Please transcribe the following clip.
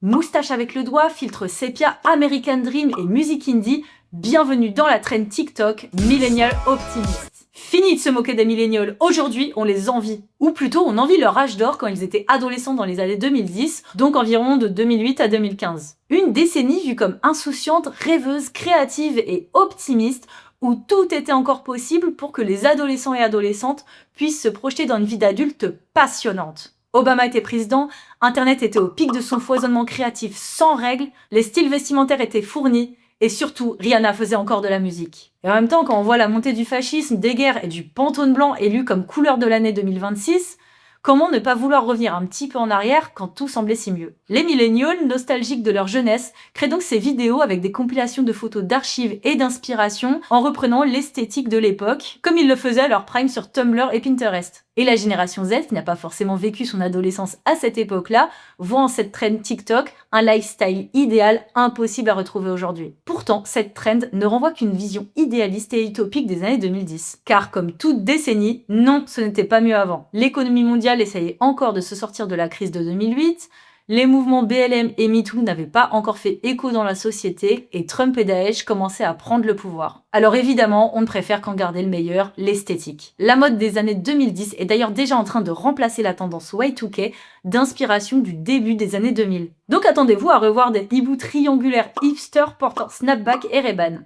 Moustache avec le doigt, filtre sépia, American Dream et musique indie, bienvenue dans la trend TikTok Millennial Optimist. Fini de se moquer des millennials, aujourd'hui on les envie. Ou plutôt on envie leur âge d'or quand ils étaient adolescents dans les années 2010, donc environ de 2008 à 2015. Une décennie vue comme insouciante, rêveuse, créative et optimiste, où tout était encore possible pour que les adolescents et adolescentes puissent se projeter dans une vie d'adulte passionnante. Obama était président, Internet était au pic de son foisonnement créatif sans règles, les styles vestimentaires étaient fournis, et surtout, Rihanna faisait encore de la musique. Et en même temps, quand on voit la montée du fascisme, des guerres et du Pantone blanc élu comme couleur de l'année 2026, comment ne pas vouloir revenir un petit peu en arrière quand tout semblait si mieux? Les millennials, nostalgiques de leur jeunesse, créent donc ces vidéos avec des compilations de photos d'archives et d'inspiration en reprenant l'esthétique de l'époque, comme ils le faisaient à leur prime sur Tumblr et Pinterest. Et la génération Z, qui n'a pas forcément vécu son adolescence à cette époque-là, voit en cette trend TikTok un lifestyle idéal impossible à retrouver aujourd'hui. Pourtant, cette trend ne renvoie qu'une vision idéaliste et utopique des années 2010. Car comme toute décennie, non, ce n'était pas mieux avant. L'économie mondiale essayait encore de se sortir de la crise de 2008, les mouvements BLM et MeToo n'avaient pas encore fait écho dans la société et Trump et Daesh commençaient à prendre le pouvoir. Alors évidemment, on ne préfère qu'en garder le meilleur, l'esthétique. La mode des années 2010 est d'ailleurs déjà en train de remplacer la tendance Y2K d'inspiration du début des années 2000. Donc attendez-vous à revoir des hiboux triangulaires hipster portant snapback et Ray-Ban.